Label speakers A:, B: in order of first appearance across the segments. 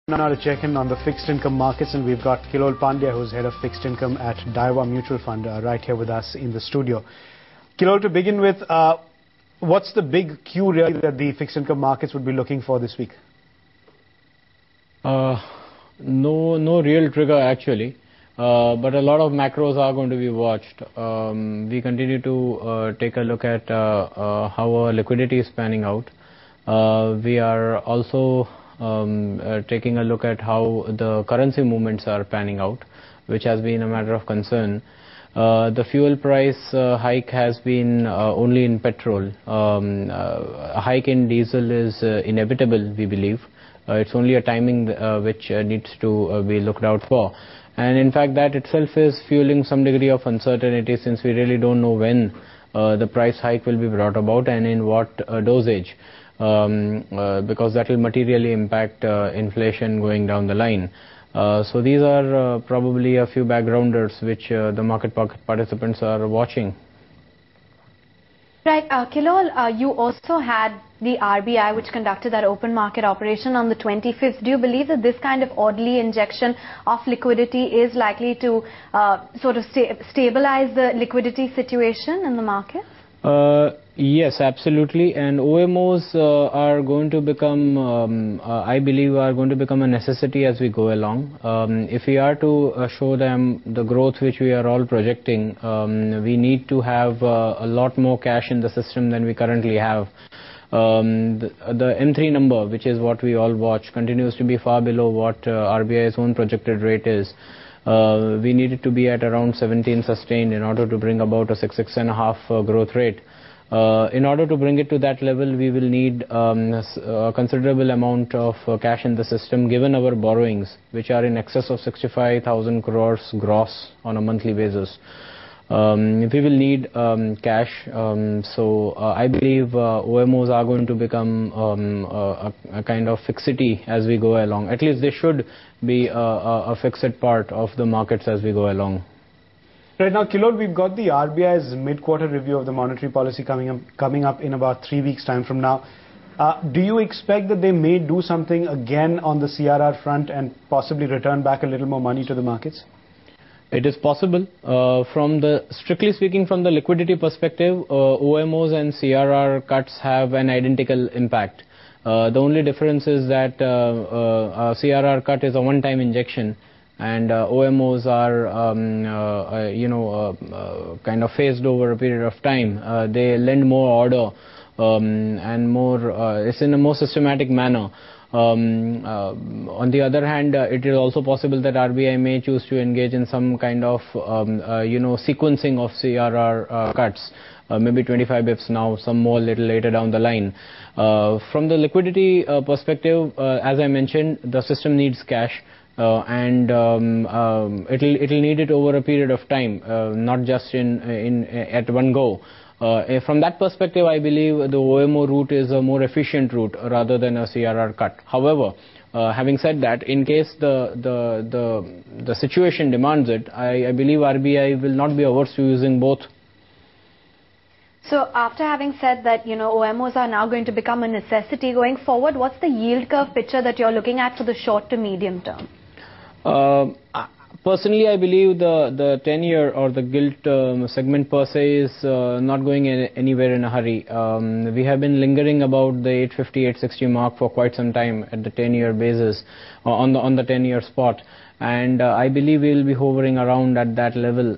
A: Now to check in on the fixed income markets, and we've got Kilol Pandya, who's head of fixed income at Daiwa Mutual Fund, right here with us in the studio. Kilol, to begin with, what's the big cue really that the fixed income markets would be looking for this week?
B: No real trigger actually, but a lot of macros are going to be watched. We continue to take a look at how our liquidity is panning out. We are also taking a look at how the currency movements are panning out, which has been a matter of concern. The fuel price hike has been only in petrol. A hike in diesel is inevitable, we believe. It's only a timing which needs to be looked out for. And in fact, that itself is fueling some degree of uncertainty, since we really don't know when the price hike will be brought about and in what dosage. Because that will materially impact inflation going down the line. So these are probably a few backgrounders which the market participants are watching.
C: Right, Kilol, you also had the RBI which conducted that open market operation on the 25th. Do you believe that this kind of orderly injection of liquidity is likely to sort of stabilize the liquidity situation in the market?
B: Yes, absolutely, and OMOs are going to become, I believe, are going to become a necessity as we go along. If we are to show them the growth which we are all projecting, we need to have a lot more cash in the system than we currently have. The M3 number, which is what we all watch, continues to be far below what RBI's own projected rate is. We need it to be at around 17 sustained in order to bring about a 6.5 growth rate. In order to bring it to that level, we will need a considerable amount of cash in the system, given our borrowings, which are in excess of 65,000 crores gross on a monthly basis. We will need cash, so I believe OMOs are going to become a kind of fixity as we go along. At least they should be a fixed part of the markets as we go along.
A: Right now, Kilol, we've got the RBI's mid-quarter review of the monetary policy coming up in about 3 weeks' time from now. Do you expect that they may do something again on the CRR front and possibly return back a little more money to the markets?
B: It is possible. Strictly speaking, from the liquidity perspective, OMOs and CRR cuts have an identical impact. The only difference is that a CRR cut is a one-time injection, and OMOs are, kind of phased over a period of time. They lend more order and more. It's in a more systematic manner. On the other hand, it is also possible that RBI may choose to engage in some kind of, sequencing of CRR cuts. Maybe 25 bips now, some more little later down the line. From the liquidity perspective, as I mentioned, the system needs cash. And it'll need it over a period of time, not just at one go. From that perspective, I believe the OMO route is a more efficient route rather than a CRR cut. However, having said that, in case the situation demands it, I believe RBI will not be averse to using both.
C: So after having said that, OMOs are now going to become a necessity going forward, what's the yield curve picture that you're looking at for the short to medium term?
B: Personally, I believe the 10-year or the gilt segment per se is not going anywhere in a hurry. We have been lingering about the 850, 860 mark for quite some time at the 10-year basis, on the 10-year spot. And I believe we will be hovering around at that level.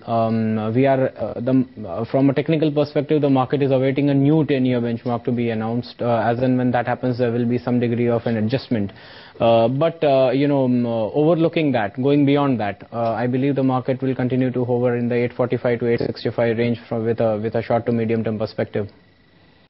B: From a technical perspective, the market is awaiting a new 10-year benchmark to be announced. As and when that happens, there will be some degree of an adjustment. Overlooking that, going beyond that, I believe the market will continue to hover in the 845 to 865 range with a short to medium term perspective.